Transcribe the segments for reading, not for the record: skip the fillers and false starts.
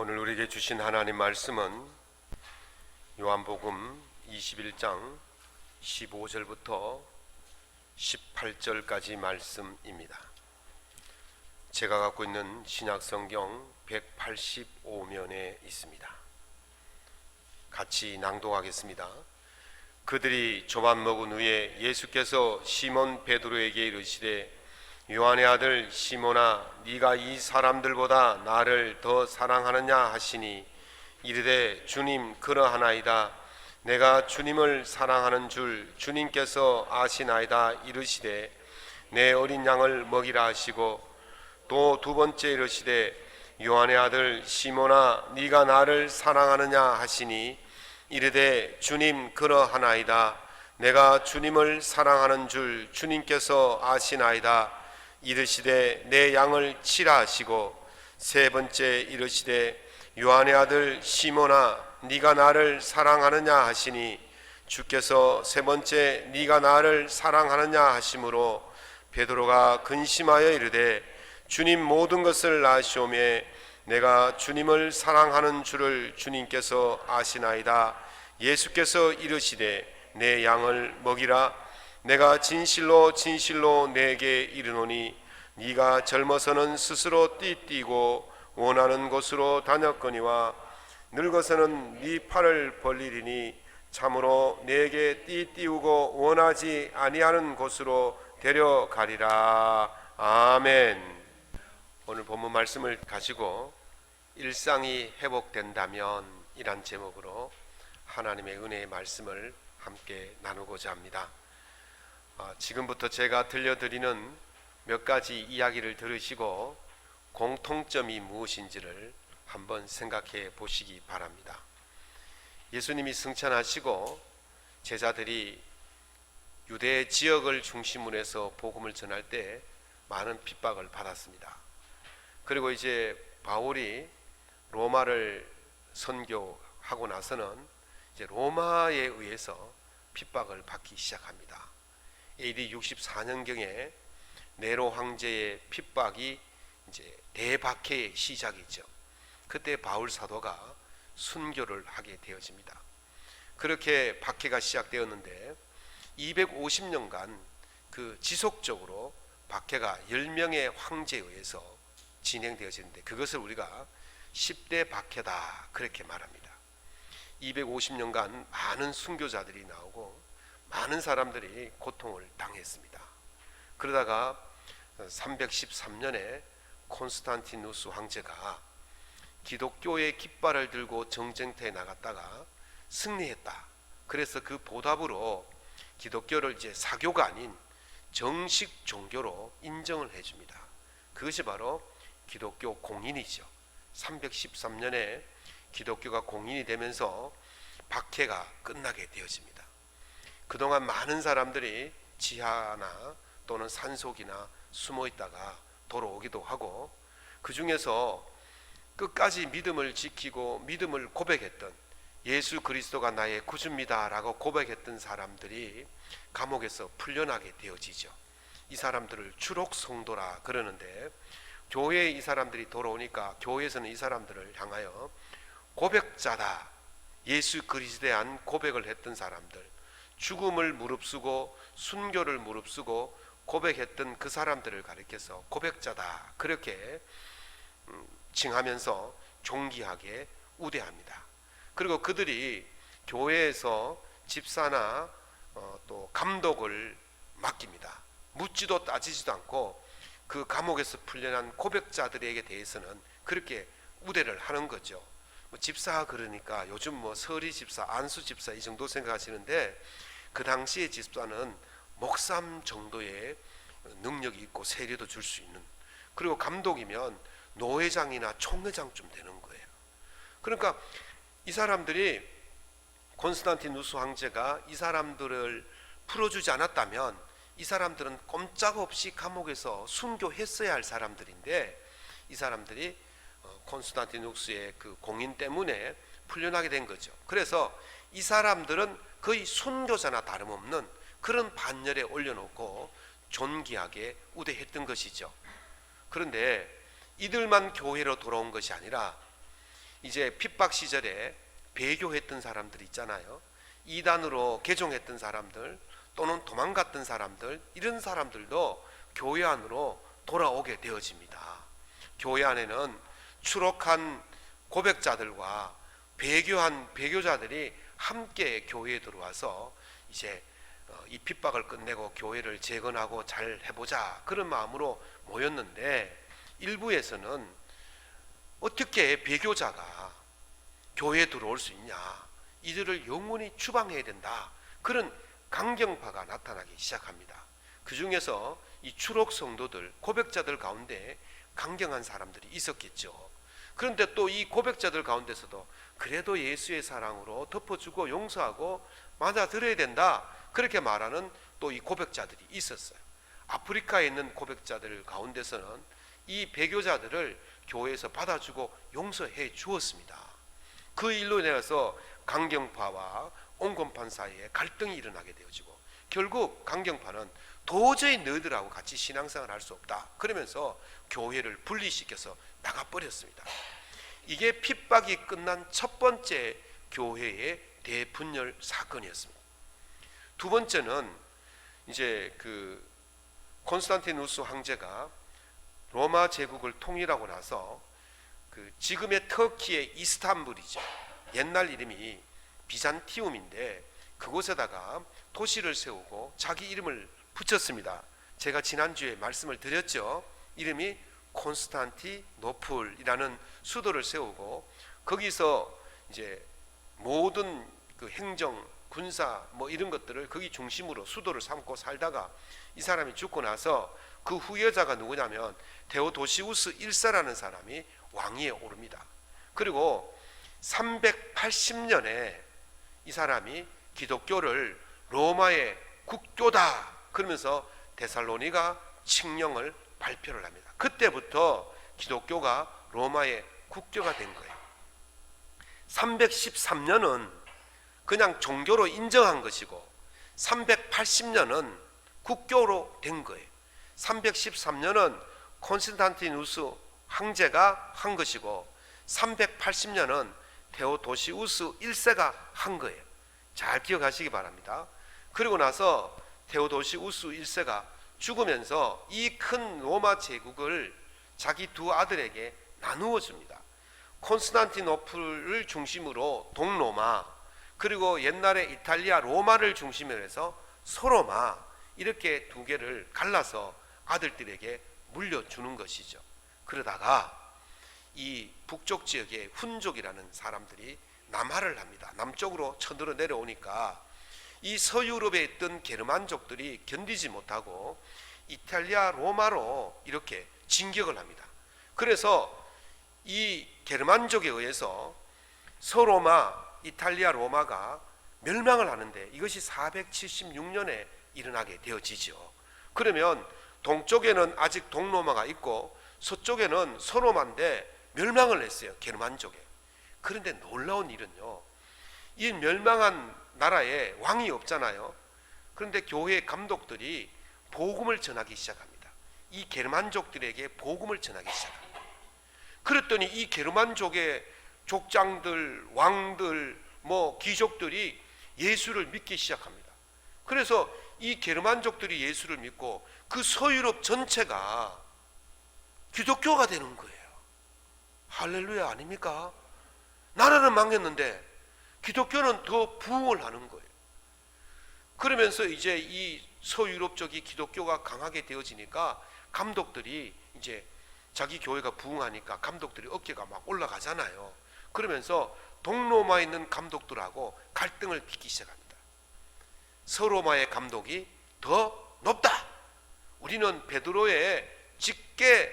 오늘 우리에게 주신 하나님 말씀은 요한복음 21장 15절부터 18절까지 말씀입니다. 제가 갖고 있는 신약성경 185면에 있습니다. 같이 낭독하겠습니다. 그들이 조밥 먹은 후에 예수께서 시몬 베드로에게 이르시되 요한의 아들 시몬아, 네가 이 사람들보다 나를 더 사랑하느냐 하시니 이르되 주님 그러하나이다. 내가 주님을 사랑하는 줄 주님께서 아시나이다. 이르시되 내 어린 양을 먹이라 하시고 또 두 번째 이르시되 요한의 아들 시몬아, 네가 나를 사랑하느냐 하시니 이르되 주님 그러하나이다. 내가 주님을 사랑하는 줄 주님께서 아시나이다. 이르시되 내 양을 치라 하시고 세 번째 이르시되 요한의 아들 시몬아, 네가 나를 사랑하느냐 하시니 주께서 세 번째 네가 나를 사랑하느냐 하심으로 베드로가 근심하여 이르되 주님 모든 것을 아시오매 내가 주님을 사랑하는 줄을 주님께서 아시나이다. 예수께서 이르시되 내 양을 먹이라. 내가 진실로 진실로 내게 이르노니 네가 젊어서는 스스로 띠띠고 원하는 곳으로 다녔거니와 늙어서는 네 팔을 벌리리니 참으로 내게 띠띠우고 원하지 아니하는 곳으로 데려가리라. 아멘. 오늘 본문 말씀을 가지고 일상이 회복된다면 이란 제목으로 하나님의 은혜의 말씀을 함께 나누고자 합니다. 지금부터 제가 들려드리는 몇 가지 이야기를 들으시고 공통점이 무엇인지를 한번 생각해 보시기 바랍니다. 예수님이 승천하시고 제자들이 유대 지역을 중심으로 해서 복음을 전할 때 많은 핍박을 받았습니다. 그리고 이제 바울이 로마를 선교하고 나서는 이제 로마에 의해서 핍박을 받기 시작합니다. AD 64년경에 네로 황제의 핍박이 이제 대박해의 시작이죠. 그때 바울 사도가 순교를 하게 되어집니다. 그렇게 박해가 시작되었는데 250년간 그 지속적으로 박해가 10명의 황제에 의해서 진행되어지는데 그것을 우리가 10대 박해다 그렇게 말합니다. 250년간 많은 순교자들이 나오고 많은 사람들이 고통을 당했습니다. 그러다가 313년에 콘스탄티누스 황제가 기독교의 깃발을 들고 정쟁터에 나갔다가 승리했다. 그래서 그 보답으로 기독교를 이제 사교가 아닌 정식 종교로 인정을 해줍니다. 그것이 바로 기독교 공인이죠. 313년에 기독교가 공인이 되면서 박해가 끝나게 되어집니다. 그동안 많은 사람들이 지하나 또는 산속이나 숨어 있다가 돌아오기도 하고 그 중에서 끝까지 믿음을 지키고 믿음을 고백했던 예수 그리스도가 나의 구주입니다 라고 고백했던 사람들이 감옥에서 풀려나게 되어지죠. 이 사람들을 추록 성도라 그러는데 교회에 이 사람들이 돌아오니까 교회에서는 이 사람들을 향하여 고백자다, 예수 그리스도에 대한 고백을 했던 사람들, 죽음을 무릅쓰고 순교를 무릅쓰고 고백했던 그 사람들을 가리켜서 고백자다 그렇게 칭하면서 존귀하게 우대합니다. 그리고 그들이 교회에서 집사나 또 감독을 맡깁니다. 묻지도 따지지도 않고 그 감옥에서 풀려난 고백자들에게 대해서는 그렇게 우대를 하는 거죠. 집사 그러니까 요즘 뭐 서리 집사, 안수 집사 이 정도 생각하시는데 그 당시의 집사는 목삼 정도의 능력이 있고 세례도 줄 수 있는, 그리고 감독이면 노회장이나 총회장쯤 되는 거예요. 그러니까 이 사람들이 콘스탄티누스 황제가 이 사람들을 풀어주지 않았다면 이 사람들은 꼼짝없이 감옥에서 순교했어야 할 사람들인데 이 사람들이 콘스탄티누스의 그 공인 때문에 풀려나게 된 거죠. 그래서 이 사람들은 거의 순교자나 다름없는 그런 반열에 올려놓고 존귀하게 우대했던 것이죠. 그런데 이들만 교회로 돌아온 것이 아니라 이제 핍박 시절에 배교했던 사람들 있잖아요. 이단으로 개종했던 사람들 또는 도망갔던 사람들, 이런 사람들도 교회 안으로 돌아오게 되어집니다. 교회 안에는 추록한 고백자들과 배교한 배교자들이 함께 교회에 들어와서 이제 이 핍박을 끝내고 교회를 재건하고 잘 해보자, 그런 마음으로 모였는데, 일부에서는 어떻게 배교자가 교회에 들어올 수 있냐, 이들을 영원히 추방해야 된다, 그런 강경파가 나타나기 시작합니다. 그 중에서 이 추록 성도들, 고백자들 가운데 강경한 사람들이 있었겠죠. 그런데 또 이 고백자들 가운데서도 그래도 예수의 사랑으로 덮어주고 용서하고 맞아들여야 된다, 그렇게 말하는 또 이 고백자들이 있었어요. 아프리카에 있는 고백자들 가운데서는 이 배교자들을 교회에서 받아주고 용서해 주었습니다. 그 일로 인해서 강경파와 온건파 사이에 갈등이 일어나게 되어지고, 결국 강경파는 도저히 너희들하고 같이 신앙생활을 할 수 없다, 그러면서 교회를 분리시켜서 나가버렸습니다. 이게 핍박이 끝난 첫 번째 교회의 대분열 사건이었습니다. 두 번째는 이제 그 콘스탄티누스 황제가 로마 제국을 통일하고 나서 그 지금의 터키의 이스탄불이죠. 옛날 이름이 비잔티움인데 그곳에다가 도시를 세우고 자기 이름을 붙였습니다. 제가 지난주에 말씀을 드렸죠. 이름이 콘스탄티노플이라는 수도를 세우고 거기서 이제 모든 그 행정, 군사 뭐 이런 것들을 거기 중심으로 수도를 삼고 살다가 이 사람이 죽고 나서 그 후예자가 누구냐면 데오도시우스 1세라는 사람이 왕위에 오릅니다. 그리고 380년에 이 사람이 기독교를 로마의 국교다 그러면서 데살로니가 칙령을 발표를 합니다. 그때부터 기독교가 로마의 국교가 된 거예요. 313년은 그냥 종교로 인정한 것이고 380년은 국교로 된 거예요. 313년은 콘스탄티누스 황제가 한 것이고 380년은 데오도시우스 1세가 한 거예요. 잘 기억하시기 바랍니다. 그리고 나서 데오도시우스 1세가 죽으면서 이 큰 로마 제국을 자기 두 아들에게 나누어 줍니다. 콘스탄티노플을 중심으로 동로마, 그리고 옛날에 이탈리아 로마를 중심으로 해서 소로마, 이렇게 두 개를 갈라서 아들들에게 물려주는 것이죠. 그러다가 이 북쪽 지역의 훈족이라는 사람들이 남하를 합니다. 남쪽으로 쳐들어 내려오니까 이 서유럽에 있던 게르만족들이 견디지 못하고 이탈리아 로마로 이렇게 진격을 합니다. 그래서 이 게르만족에 의해서 서로마, 이탈리아 로마가 멸망을 하는데 이것이 476년에 일어나게 되어지죠. 그러면 동쪽에는 아직 동로마가 있고 서쪽에는 서로마인데 멸망을 했어요, 게르만족에. 그런데 놀라운 일은요, 이 멸망한 나라에 왕이 없잖아요. 그런데 교회 감독들이 복음을 전하기 시작합니다. 이 게르만족들에게 복음을 전하기 시작합니다. 그랬더니 이 게르만족의 족장들, 왕들, 뭐 귀족들이 예수를 믿기 시작합니다. 그래서 이 게르만족들이 예수를 믿고 그 서유럽 전체가 기독교가 되는 거예요. 할렐루야 아닙니까? 나라는 망했는데 기독교는 더 부흥을 하는 거예요. 그러면서 이제 이 서유럽 쪽이 기독교가 강하게 되어지니까 감독들이 이제 자기 교회가 부흥하니까 감독들이 어깨가 막 올라가잖아요. 그러면서 동로마에 있는 감독들하고 갈등을 빚기 시작합니다. 서로마의 감독이 더 높다, 우리는 베드로의 직계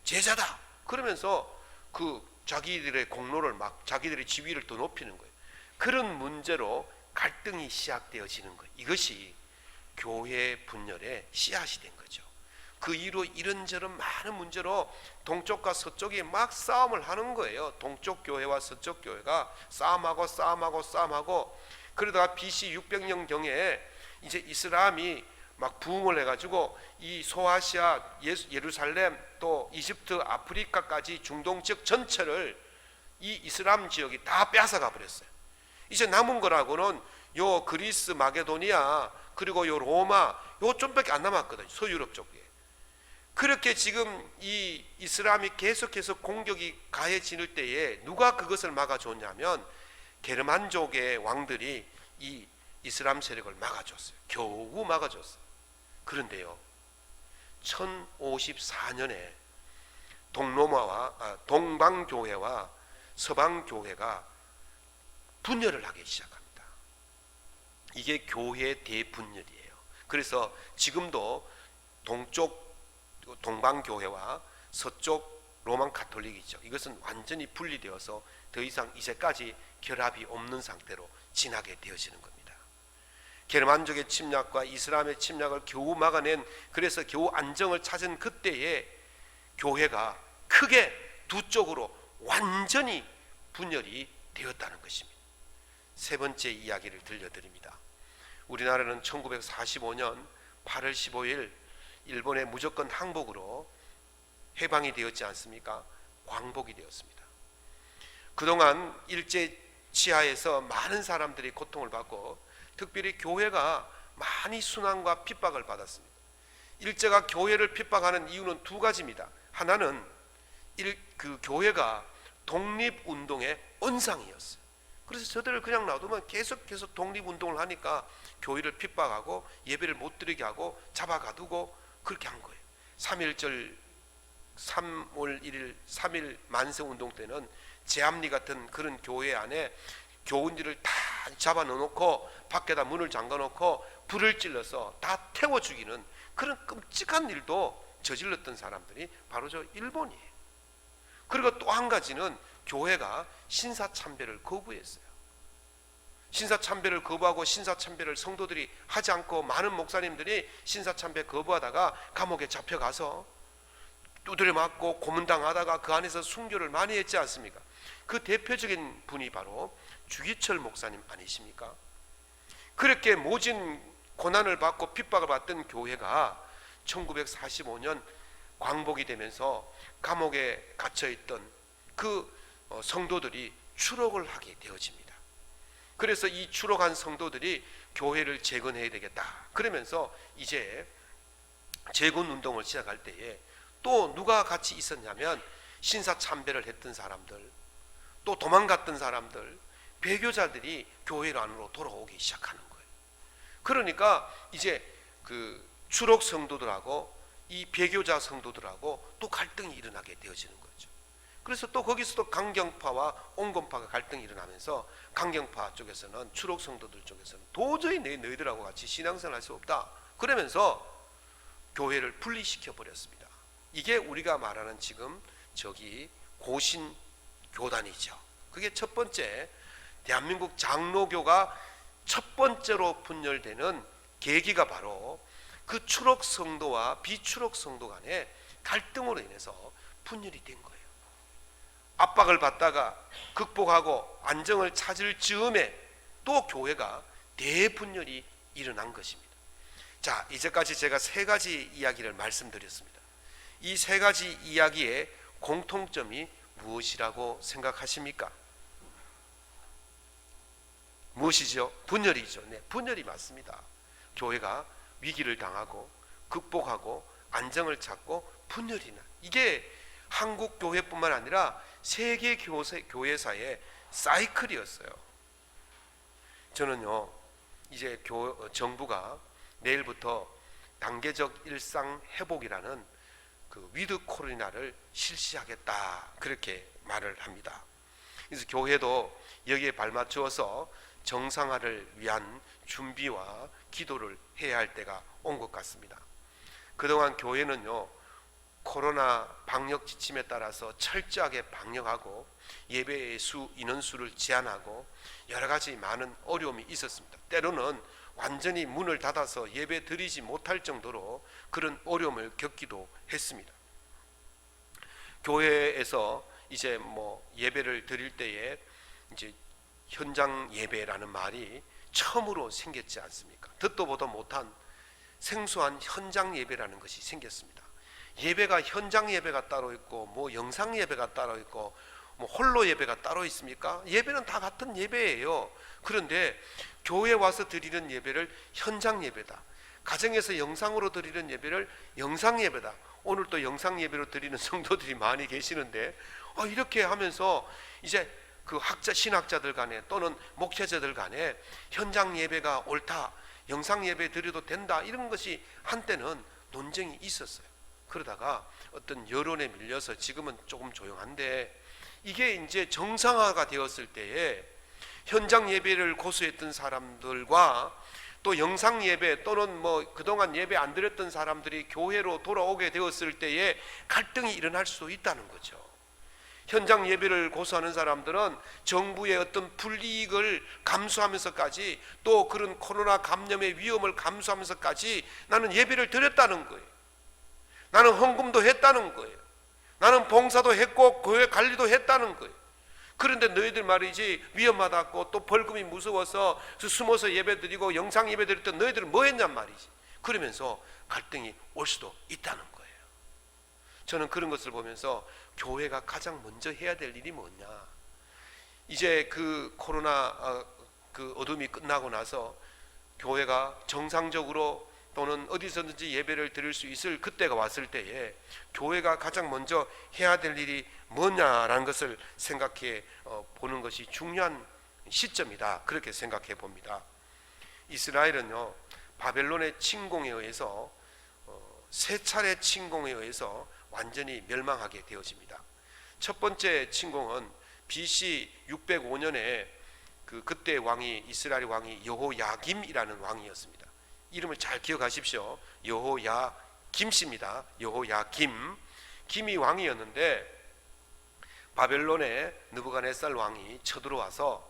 제자다, 그러면서 그 자기들의 공로를 막 자기들의 지위를 더 높이는 거예요. 그런 문제로 갈등이 시작되어지는 거예요. 이것이 교회 분열의 씨앗이 된 거죠. 그 이후로 이런저런 많은 문제로 동쪽과 서쪽이 막 싸움을 하는 거예요. 동쪽 교회와 서쪽 교회가 싸움하고 그러다가 BC 600년경에 이제 이슬람이 막 부흥을 해가지고 이 소아시아, 예루살렘, 또 이집트, 아프리카까지 중동 지역 전체를 이 이슬람 지역이 다 빼앗아가 버렸어요. 이제 남은 거라고는 요 그리스, 마게도니아, 그리고 요 로마, 요 좀밖에 안 남았거든요. 서유럽 쪽에. 그렇게 지금 이 이슬람이 계속해서 공격이 가해지는 때에 누가 그것을 막아줬냐면 게르만족의 왕들이 이 이슬람 세력을 막아줬어요. 겨우 막아줬어요. 그런데요, 1054년에 동방교회와 서방교회가 분열을 하기 시작합니다. 이게 교회 대분열이에요. 그래서 지금도 동쪽 동방교회와 서쪽 로만 가톨릭이죠. 이것은 완전히 분리되어서 더 이상 이제까지 결합이 없는 상태로 지나게 되어지는 겁니다. 게르만족의 침략과 이슬람의 침략을 겨우 막아낸, 그래서 겨우 안정을 찾은 그때에 교회가 크게 두 쪽으로 완전히 분열이 되었다는 것입니다. 세 번째 이야기를 들려드립니다. 우리나라는 1945년 8월 15일 일본의 무조건 항복으로 해방이 되었지 않습니까? 광복이 되었습니다. 그동안 일제 치하에서 많은 사람들이 고통을 받고 특별히 교회가 많이 순환과 핍박을 받았습니다. 일제가 교회를 핍박하는 이유는 두 가지입니다. 하나는 그 교회가 독립운동의 언상이었어요. 그래서 저들을 그냥 놔두면 계속해서 독립운동을 하니까 교회를 핍박하고 예배를 못 드리게 하고 잡아가두고 그렇게 한 거예요. 3.1절 3월 1일 3.1 만세운동 때는 제암리 같은 그런 교회 안에 교훈들을 다 잡아 넣어놓고 밖에다 문을 잠가놓고 불을 찔러서 다 태워 죽이는 그런 끔찍한 일도 저질렀던 사람들이 바로 저 일본이에요. 그리고 또 한 가지는 교회가 신사참배를 거부했어요. 신사참배를 거부하고 신사참배를 성도들이 하지 않고 많은 목사님들이 신사참배 거부하다가 감옥에 잡혀가서 두드려 맞고 고문당하다가 그 안에서 순교를 많이 했지 않습니까? 그 대표적인 분이 바로 주기철 목사님 아니십니까? 그렇게 모진 고난을 받고 핍박을 받던 교회가 1945년 광복이 되면서 감옥에 갇혀있던 그 성도들이 추록을 하게 되어집니다. 그래서 이 추록한 성도들이 교회를 재건해야 되겠다 그러면서 이제 재건 운동을 시작할 때에 또 누가 같이 있었냐면 신사참배를 했던 사람들, 또 도망갔던 사람들, 배교자들이 교회 안으로 돌아오기 시작하는 거예요. 그러니까 이제 그 추록 성도들하고 이 배교자 성도들하고 또 갈등이 일어나게 되어지는 거죠. 그래서 또 거기서도 강경파와 온건파가 갈등이 일어나면서 강경파 쪽에서는 추록 성도들 쪽에서는 도저히 너희들하고 같이 신앙생활 할 수 없다 그러면서 교회를 분리시켜 버렸습니다. 이게 우리가 말하는 지금 저기 고신 교단이죠. 그게 첫 번째, 대한민국 장로교가 첫 번째로 분열되는 계기가 바로 그 추록 성도와 비추록 성도 간의 갈등으로 인해서 분열이 된 거예요. 압박을 받다가 극복하고 안정을 찾을 즈음에 또 교회가 대분열이 일어난 것입니다. 자, 이제까지 제가 세 가지 이야기를 말씀드렸습니다. 이 세 가지 이야기의 공통점이 무엇이라고 생각하십니까? 무엇이죠? 분열이죠. 네, 분열이 맞습니다. 교회가 위기를 당하고 극복하고 안정을 찾고 분열이 나. 이게 한국 교회뿐만 아니라 세계 교회사의 사이클이었어요. 저는요, 이제 정부가 내일부터 단계적 일상 회복이라는 그 위드 코로나를 실시하겠다 그렇게 말을 합니다. 그래서 교회도 여기에 발맞추어서 정상화를 위한 준비와 기도를 해야 할 때가 온 것 같습니다. 그동안 교회는요, 코로나 방역 지침에 따라서 철저하게 방역하고 예배의 인원수를 제한하고 여러 가지 많은 어려움이 있었습니다. 때로는 완전히 문을 닫아서 예배 드리지 못할 정도로 그런 어려움을 겪기도 했습니다. 교회에서 이제 예배를 드릴 때에 이제 현장 예배라는 말이 처음으로 생겼지 않습니까? 듣도 보도 못한 생소한 현장 예배라는 것이 생겼습니다. 예배가 현장 예배가 따로 있고 영상 예배가 따로 있고 뭐 홀로 예배가 따로 있습니까? 예배는 다 같은 예배예요. 그런데 교회 와서 드리는 예배를 현장 예배다, 가정에서 영상으로 드리는 예배를 영상 예배다. 오늘 또 영상 예배로 드리는 성도들이 많이 계시는데 이렇게 하면서 이제 그 신학자들 간에 또는 목회자들 간에 현장 예배가 옳다, 영상 예배 드려도 된다, 이런 것이 한때는 논쟁이 있었어요. 그러다가 어떤 여론에 밀려서 지금은 조금 조용한데, 이게 이제 정상화가 되었을 때에 현장 예배를 고수했던 사람들과 또 영상 예배 또는 뭐 그동안 예배 안 드렸던 사람들이 교회로 돌아오게 되었을 때에 갈등이 일어날 수도 있다는 거죠. 현장 예배를 고수하는 사람들은 정부의 어떤 불이익을 감수하면서까지, 또 그런 코로나 감염의 위험을 감수하면서까지 나는 예배를 드렸다는 거예요. 나는 헌금도 했다는 거예요. 나는 봉사도 했고 교회 관리도 했다는 거예요. 그런데 너희들 말이지 위험하다고 또 벌금이 무서워서 숨어서 예배드리고 영상 예배드렸던 너희들은 뭐 했냔 말이지. 그러면서 갈등이 올 수도 있다는 거예요. 저는 그런 것을 보면서 교회가 가장 먼저 해야 될 일이 뭐냐, 이제 그 코로나 그 어둠이 끝나고 나서 교회가 정상적으로 또는 어디서든지 예배를 드릴 수 있을 그때가 왔을 때에 교회가 가장 먼저 해야 될 일이 뭐냐라는 것을 생각해 보는 것이 중요한 시점이다, 그렇게 생각해 봅니다. 이스라엘은요, 바벨론의 침공에 의해서 세 차례 침공에 의해서 완전히 멸망하게 되어집니다. 첫 번째 침공은 BC 605년에 그때 왕이, 이스라엘 왕이 여호야김이라는 왕이었습니다. 이름을 잘 기억하십시오. 여호야김씨입니다. 여호야김. 김이 왕이었는데 바벨론의 느부갓네살 왕이 쳐들어와서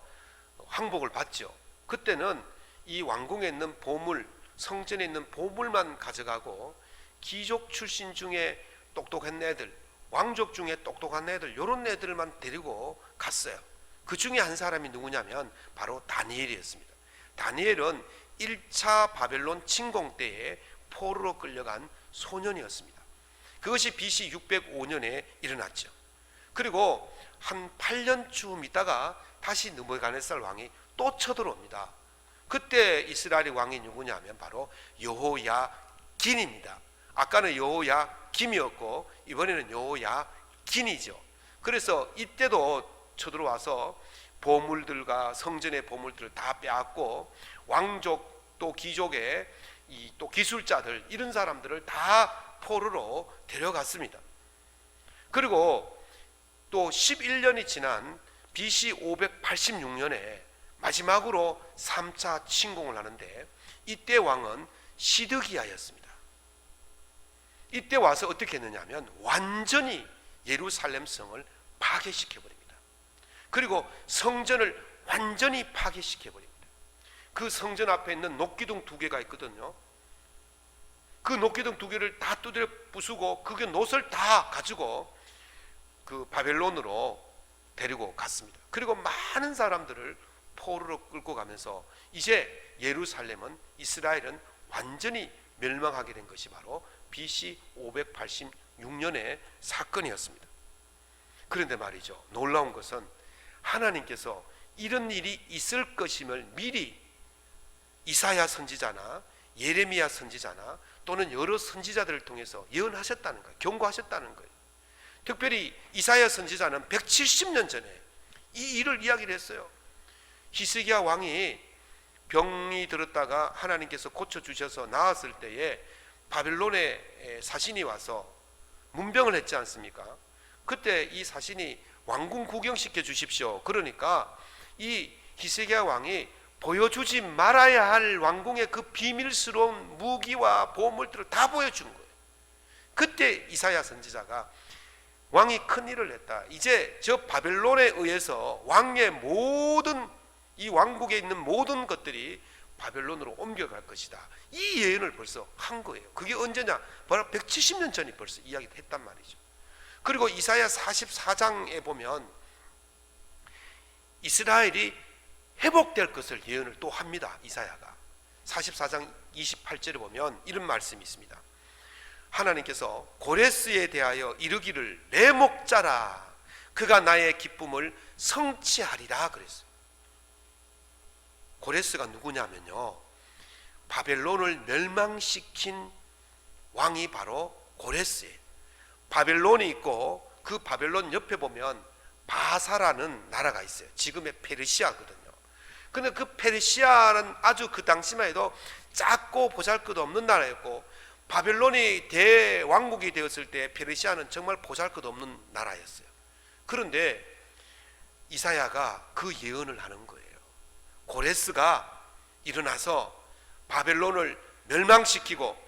항복을 받죠. 그때는 이 왕궁에 있는 보물, 성전에 있는 보물만 가져가고 귀족 출신 중에 똑똑한 애들, 왕족 중에 똑똑한 애들, 이런 애들만 데리고 갔어요. 그 중에 한 사람이 누구냐면 바로 다니엘이었습니다. 다니엘은 1차 바벨론 침공 때에 포로로 끌려간 소년이었습니다. 그것이 BC 605년에 일어났죠. 그리고 한 8년쯤 있다가 다시 느부갓네살 왕이 또 쳐들어옵니다. 그때 이스라엘의 왕이 누구냐면 바로 여호야긴입니다. 아까는 여호야김이었고 이번에는 여호야긴이죠. 그래서 이때도 쳐들어와서 보물들과 성전의 보물들을 다 빼앗고 왕족 또 귀족의 또 기술자들, 이런 사람들을 다 포로로 데려갔습니다. 그리고 또 11년이 지난 BC 586년에 마지막으로 3차 침공을 하는데, 이때 왕은 시드기야였습니다. 이때 와서 어떻게 했느냐 하면 완전히 예루살렘 성을 파괴시켜버립니다. 그리고 성전을 완전히 파괴시켜버립니다. 그 성전 앞에 있는 녹기둥 2개가 있거든요. 그 녹기둥 2개를 다 두드려 부수고 그 놋을 다 가지고 그 바벨론으로 데리고 갔습니다. 그리고 많은 사람들을 포로로 끌고 가면서 이제 예루살렘은, 이스라엘은 완전히 멸망하게 된 것이 바로 BC 586년의 사건이었습니다. 그런데 말이죠, 놀라운 것은 하나님께서 이런 일이 있을 것임을 미리 이사야 선지자나 예레미야 선지자나 또는 여러 선지자들을 통해서 예언하셨다는 거예요. 경고하셨다는 거예요. 특별히 이사야 선지자는 170년 전에 이 일을 이야기를 했어요. 히스기야 왕이 병이 들었다가 하나님께서 고쳐주셔서 나았을 때에 바벨론의 사신이 와서 문병을 했지 않습니까? 그때 이 사신이 왕궁 구경시켜 주십시오. 그러니까 이 히스기야 왕이 보여주지 말아야 할 왕궁의 그 비밀스러운 무기와 보물들을 다 보여준 거예요. 그때 이사야 선지자가 왕이 큰 일을 했다. 이제 저 바벨론에 의해서 왕의 모든, 이 왕국에 있는 모든 것들이 바벨론으로 옮겨갈 것이다. 이 예언을 벌써 한 거예요. 그게 언제냐? 바로 170년 전이 벌써 이야기했단 말이죠. 그리고 이사야 44장에 보면 이스라엘이 회복될 것을 예언을 또 합니다. 이사야가 44장 28절에 보면 이런 말씀이 있습니다. 하나님께서 고레스에 대하여 이르기를 내 목자라, 그가 나의 기쁨을 성취하리라 그랬어요. 고레스가 누구냐면요, 바벨론을 멸망시킨 왕이 바로 고레스예요. 바벨론이 있고 그 바벨론 옆에 보면 바사라는 나라가 있어요. 지금의 페르시아거든요. 근데 그 페르시아는 아주 그 당시만 해도 작고 보잘것없는 나라였고, 바벨론이 대왕국이 되었을 때 페르시아는 정말 보잘것없는 나라였어요. 그런데 이사야가 그 예언을 하는 거예요. 고레스가 일어나서 바벨론을 멸망시키고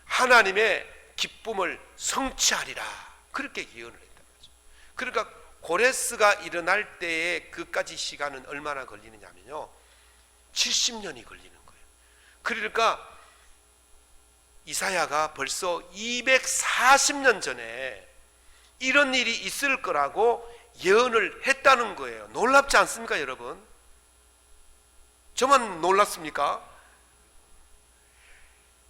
하나님의 기쁨을 성취하리라, 그렇게 예언을 했단 말이죠. 그러니까 고레스가 일어날 때의 그까지 시간은 얼마나 걸리느냐면요, 70년이 걸리는 거예요. 그러니까 이사야가 벌써 240년 전에 이런 일이 있을 거라고 예언을 했다는 거예요. 놀랍지 않습니까, 여러분? 저만 놀랐습니까?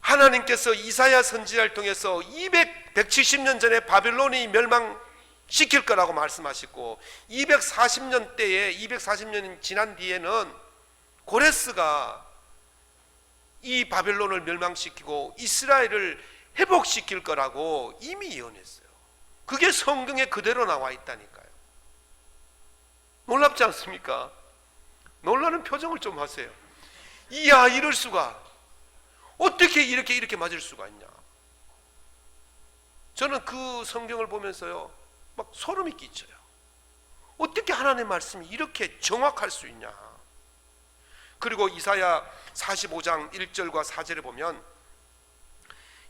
하나님께서 이사야 선지자를 통해서 170년 전에 바벨론이 멸망시킬 거라고 말씀하시고, 240년 때에 240년이 지난 뒤에는 고레스가 이 바벨론을 멸망시키고 이스라엘을 회복시킬 거라고 이미 예언했어요. 그게 성경에 그대로 나와 있다니까요. 놀랍지 않습니까? 놀라는 표정을 좀 하세요. 이야, 이럴 수가, 어떻게 이렇게 맞을 수가 있냐. 저는 그 성경을 보면서요, 막 소름이 끼쳐요. 어떻게 하나님의 말씀이 이렇게 정확할 수 있냐. 그리고 이사야 45장 1절과 4절에 보면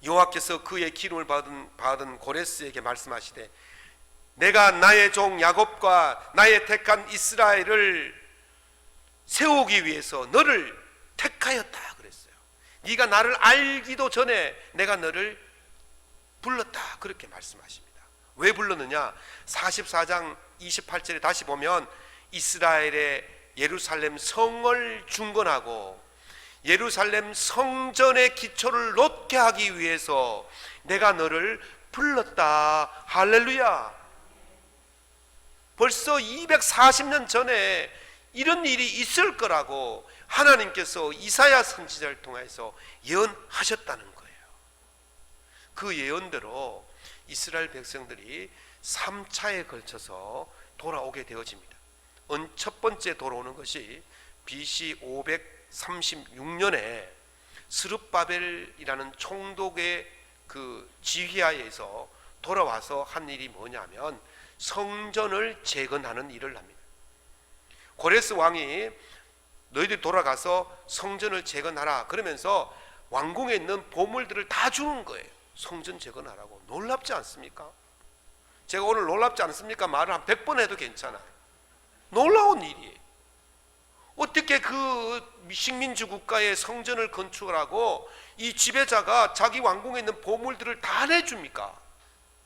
여호와께서 그의 기름을 받은 고레스에게 말씀하시되, 내가 나의 종 야곱과 나의 택한 이스라엘을 세우기 위해서 너를 택하였다 그랬어요. 네가 나를 알기도 전에 내가 너를 불렀다, 그렇게 말씀하십니다. 왜 불렀느냐? 44장 28절에 다시 보면 이스라엘의 예루살렘 성을 중건하고 예루살렘 성전의 기초를 놓게 하기 위해서 내가 너를 불렀다. 할렐루야. 벌써 240년 전에 이런 일이 있을 거라고 하나님께서 이사야 선지자를 통해서 예언하셨다는 거예요. 그 예언대로 이스라엘 백성들이 3차에 걸쳐서 돌아오게 되어집니다. 첫 번째 돌아오는 것이 BC 536년에 스룹바벨이라는 총독의 그 지휘하에서 돌아와서 한 일이 뭐냐면 성전을 재건하는 일을 합니다. 고레스 왕이 너희들 돌아가서 성전을 재건하라 그러면서 왕궁에 있는 보물들을 다 주는 거예요. 성전 재건하라고. 놀랍지 않습니까? 제가 오늘 놀랍지 않습니까? 말을 한 100번 해도 괜찮아요. 놀라운 일이에요. 어떻게 그 식민지 국가의 성전을 건축하라고 이 지배자가 자기 왕궁에 있는 보물들을 다 내줍니까?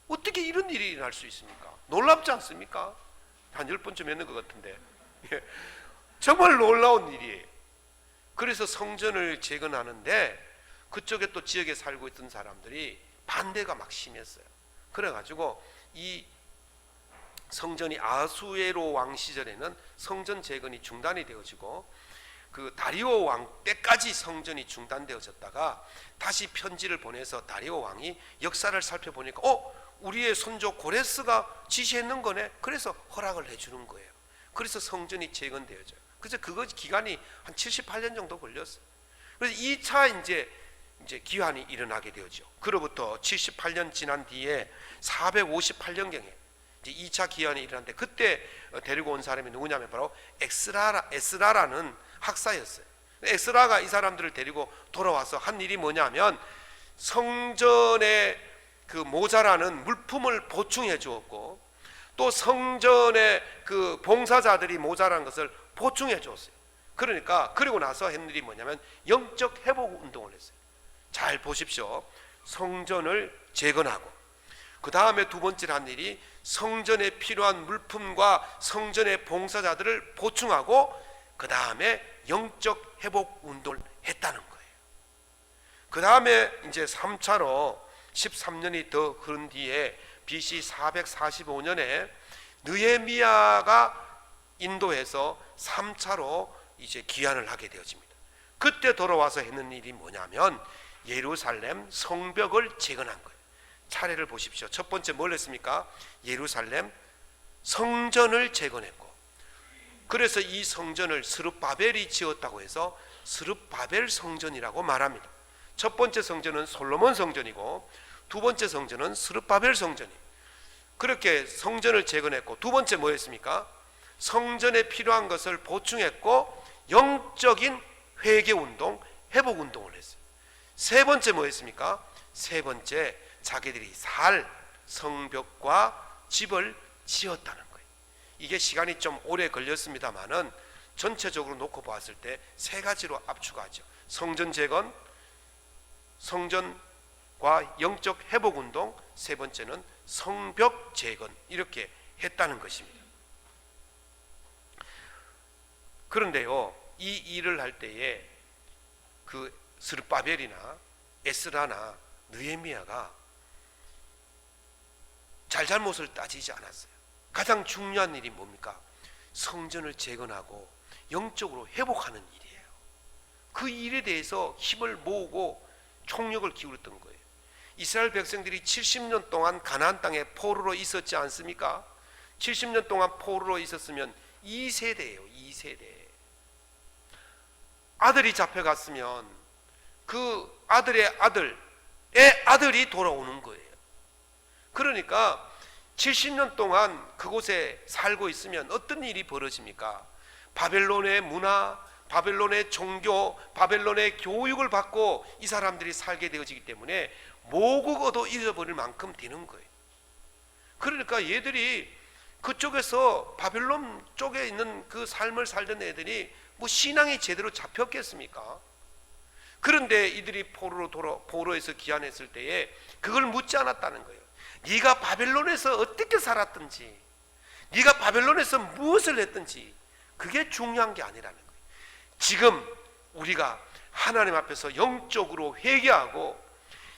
어떻게 이런 일이 일어날 수 있습니까? 놀랍지 않습니까? 한 10번쯤 했는 것 같은데 정말 놀라운 일이에요. 그래서 성전을 재건하는데 그쪽에 또 지역에 살고 있던 사람들이 반대가 막 심했어요. 그래가지고 이 성전이 아수에로 왕 시절에는 성전 재건이 중단이 되어지고 그 다리오 왕 때까지 성전이 중단되어졌다가 다시 편지를 보내서 다리오 왕이 역사를 살펴보니까 우리의 손조 고레스가 지시했는 거네. 그래서 허락을 해주는 거예요. 그래서 성전이 재건되어져요. 그래서 그거 기간이 한 78년 정도 걸렸어요. 그래서 2차 이제 기환이 일어나게 되었죠. 그로부터 78년 지난 뒤에 458년경에 이제 2차 기환이 일어났는데 그때 데리고 온 사람이 누구냐면 바로 에스라라는 학사였어요. 에스라가 이 사람들을 데리고 돌아와서 한 일이 뭐냐면 성전의 그 모자라는 물품을 보충해 주었고 또 성전의 그 봉사자들이 모자란 것을 보충해 줬어요. 그러니까 그리고 나서 했는 일이 뭐냐면 영적 회복 운동을 했어요. 잘 보십시오. 성전을 재건하고 그 다음에 두 번째로 한 일이 성전에 필요한 물품과 성전의 봉사자들을 보충하고 그 다음에 영적 회복 운동을 했다는 거예요. 그 다음에 이제 3차로 13년이 더 흐른 뒤에 BC 445년에 느헤미야가 인도해서 3차로 이제 귀환을 하게 되어집니다. 그때 돌아와서 했는 일이 뭐냐면 예루살렘 성벽을 재건한 거예요. 차례를 보십시오. 첫 번째 뭘 했습니까? 예루살렘 성전을 재건했고, 그래서 이 성전을 스룹바벨이 지었다고 해서 스룹바벨 성전이라고 말합니다. 첫 번째 성전은 솔로몬 성전이고 두 번째 성전은 스룹바벨 성전이에요. 그렇게 성전을 재건했고, 두 번째 뭐였습니까? 성전에 필요한 것을 보충했고 영적인 회개운동, 회복운동을 했어요. 세 번째 뭐였습니까? 세 번째 자기들이 살 성벽과 집을 지었다는 거예요. 이게 시간이 좀 오래 걸렸습니다만은 전체적으로 놓고 봤을 때 세 가지로 압축하죠. 성전 재건, 성전과 영적 회복운동, 세 번째는 성벽 재건, 이렇게 했다는 것입니다. 그런데요, 이 일을 할 때에 그 스룹바벨이나 에스라나 느헤미야가 잘잘못을 따지지 않았어요. 가장 중요한 일이 뭡니까? 성전을 재건하고 영적으로 회복하는 일이에요. 그 일에 대해서 힘을 모으고 총력을 기울였던 거예요. 이스라엘 백성들이 70년 동안 가나안 땅에 포로로 있었지 않습니까? 70년 동안 포로로 있었으면 2세대예요. 2세대. 아들이 잡혀갔으면 그 아들의 아들이 돌아오는 거예요. 그러니까 70년 동안 그곳에 살고 있으면 어떤 일이 벌어집니까? 바벨론의 문화, 바벨론의 종교, 바벨론의 교육을 받고 이 사람들이 살게 되어지기 때문에 모국어도 잊어버릴 만큼 되는 거예요. 그러니까 얘들이 그쪽에서 바벨론 쪽에 있는 그 삶을 살던 애들이 뭐 신앙이 제대로 잡혔겠습니까? 그런데 이들이 포로에서 귀환했을 때에 그걸 묻지 않았다는 거예요. 네가 바벨론에서 어떻게 살았든지, 네가 바벨론에서 무엇을 했든지 그게 중요한 게 아니라는 거예요. 지금 우리가 하나님 앞에서 영적으로 회개하고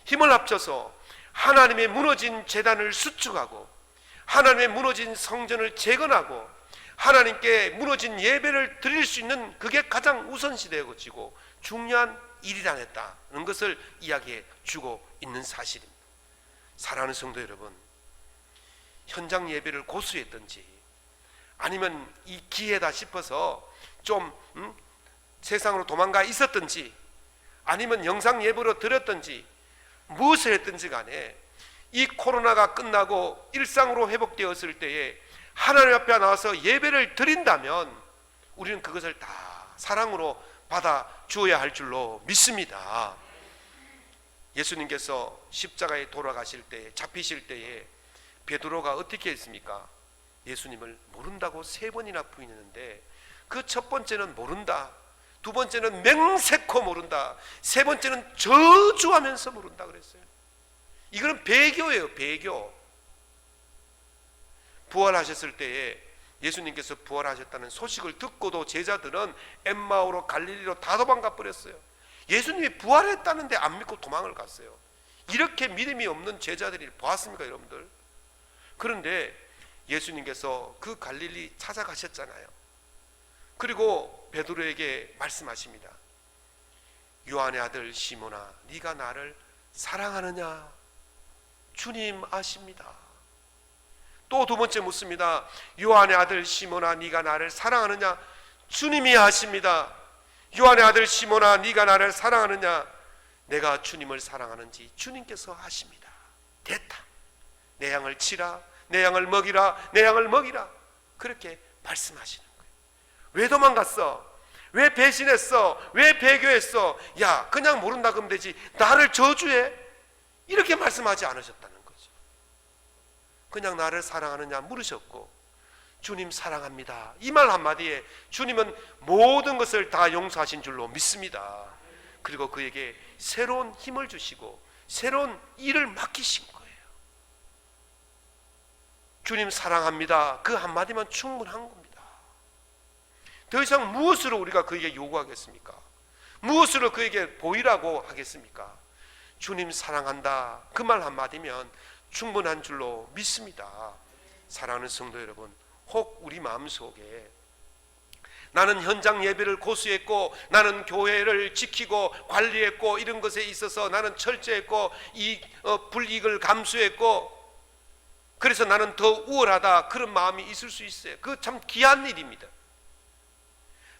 힘을 합쳐서 하나님의 무너진 제단을 수축하고 하나님의 무너진 성전을 재건하고 하나님께 무너진 예배를 드릴 수 있는 그게 가장 우선시되어지고 중요한 일이라는 것을 이야기해 주고 있는 사실입니다. 사랑하는 성도 여러분, 현장 예배를 고수했든지 아니면 이 기회다 싶어서 좀 세상으로 도망가 있었든지 아니면 영상 예배로 드렸든지 무엇을 했든지 간에 이 코로나가 끝나고 일상으로 회복되었을 때에 하나님 앞에 나와서 예배를 드린다면 우리는 그것을 다 사랑으로 받아 주어야 할 줄로 믿습니다. 예수님께서 십자가에 돌아가실 때, 잡히실 때에 베드로가 어떻게 했습니까? 예수님을 모른다고 3번이나 부인했는데 그 첫 번째는 모른다, 두 번째는 맹세코 모른다, 세 번째는 저주하면서 모른다 그랬어요. 이거는 배교예요. 배교. 부활하셨을 때에 예수님께서 부활하셨다는 소식을 듣고도 제자들은 엠마오로 갈릴리로 다 도망가 버렸어요. 예수님이 부활했다는데 안 믿고 도망을 갔어요. 이렇게 믿음이 없는 제자들이 보았습니까 여러분들? 그런데 예수님께서 그 갈릴리 찾아가셨잖아요. 그리고 베드로에게 말씀하십니다. 요한의 아들 시몬아, 네가 나를 사랑하느냐? 주님 아십니다. 또 두 번째 묻습니다. 요한의 아들 시몬아, 네가 나를 사랑하느냐? 주님이 아십니다. 요한의 아들 시몬아, 네가 나를 사랑하느냐? 내가 주님을 사랑하는지 주님께서 아십니다. 됐다. 내 양을 치라, 내 양을 먹이라, 내 양을 먹이라. 그렇게 말씀하시는 거예요. 왜 도망갔어? 왜 배신했어? 왜 배교했어? 야, 그냥 모른다 그러면 되지, 나를 저주해? 이렇게 말씀하지 않으셨다는 거죠. 그냥 나를 사랑하느냐 물으셨고, 주님 사랑합니다, 이 말 한마디에 주님은 모든 것을 다 용서하신 줄로 믿습니다. 그리고 그에게 새로운 힘을 주시고 새로운 일을 맡기신 거예요. 주님 사랑합니다, 그 한마디만 충분한 겁니다. 더 이상 무엇으로 우리가 그에게 요구하겠습니까? 무엇으로 그에게 보이라고 하겠습니까? 주님 사랑한다, 그 말 한마디면 충분한 줄로 믿습니다. 사랑하는 성도 여러분, 혹 우리 마음속에 나는 현장 예배를 고수했고, 나는 교회를 지키고 관리했고, 이런 것에 있어서 나는 철저했고, 불이익을 감수했고, 그래서 나는 더 우월하다, 그런 마음이 있을 수 있어요. 그거 참 귀한 일입니다.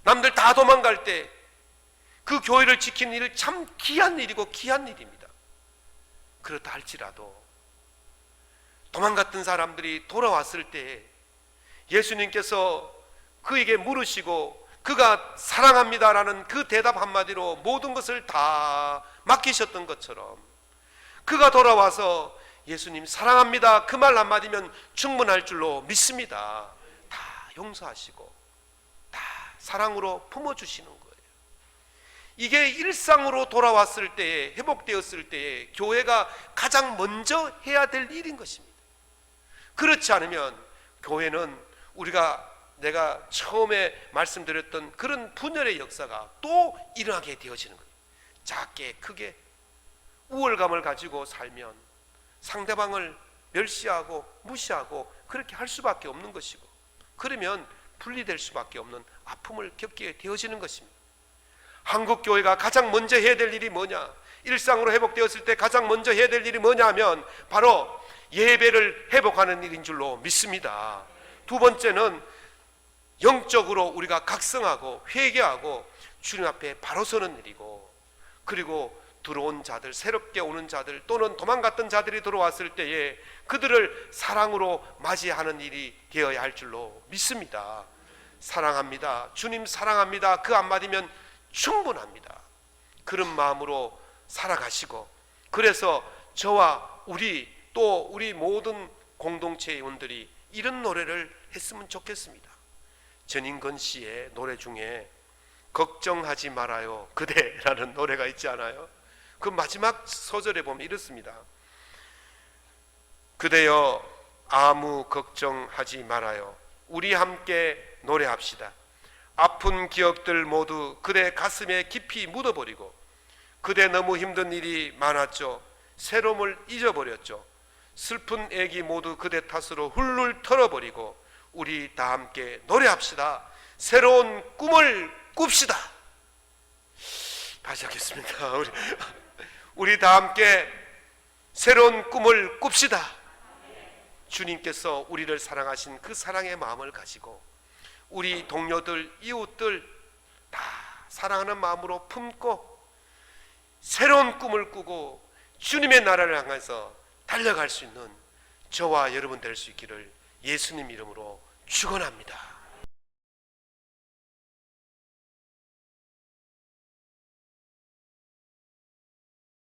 남들 다 도망갈 때 그 교회를 지키는 일 참 귀한 일이고 귀한 일입니다. 그렇다 할지라도 도망갔던 사람들이 돌아왔을 때 예수님께서 그에게 물으시고 그가 사랑합니다라는 그 대답 한마디로 모든 것을 다 맡기셨던 것처럼, 그가 돌아와서 예수님 사랑합니다 그 말 한마디면 충분할 줄로 믿습니다. 다 용서하시고 다 사랑으로 품어주시는 거예요. 이게 일상으로 돌아왔을 때에, 회복되었을 때에 교회가 가장 먼저 해야 될 일인 것입니다. 그렇지 않으면 교회는 내가 처음에 말씀드렸던 그런 분열의 역사가 또 일어나게 되어지는 거예요. 작게 크게 우월감을 가지고 살면 상대방을 멸시하고 무시하고 그렇게 할 수밖에 없는 것이고, 그러면 분리될 수밖에 없는 아픔을 겪게 되어지는 것입니다. 한국 교회가 가장 먼저 해야 될 일이 뭐냐? 일상으로 회복되었을 때 가장 먼저 해야 될 일이 뭐냐 하면 바로 예배를 회복하는 일인 줄로 믿습니다. 두 번째는 영적으로 우리가 각성하고 회개하고 주님 앞에 바로 서는 일이고, 그리고 들어온 자들, 새롭게 오는 자들 또는 도망갔던 자들이 들어왔을 때에 그들을 사랑으로 맞이하는 일이 되어야 할 줄로 믿습니다. 사랑합니다, 주님 사랑합니다, 그 한마디면 충분합니다. 그런 마음으로 살아가시고, 그래서 저와 우리 모든 공동체 회원들이 이런 노래를 했으면 좋겠습니다. 전인권 씨의 노래 중에 걱정하지 말아요 그대라는 노래가 있지 않아요? 그 마지막 소절에 보면 이렇습니다. 그대여 아무 걱정하지 말아요. 우리 함께 노래합시다. 아픈 기억들 모두 그대 가슴에 깊이 묻어버리고, 그대 너무 힘든 일이 많았죠. 새로움을 잊어버렸죠. 슬픈 애기 모두 그대 탓으로 훌훌 털어버리고 우리 다 함께 노래합시다. 새로운 꿈을 꿉시다. 다시 하겠습니다. 우리 다 함께 새로운 꿈을 꿉시다. 주님께서 우리를 사랑하신 그 사랑의 마음을 가지고 우리 동료들, 이웃들 다 사랑하는 마음으로 품고 새로운 꿈을 꾸고 주님의 나라를 향해서 달려갈 수 있는 저와 여러분 될 수 있기를 예수님 이름으로 축원합니다.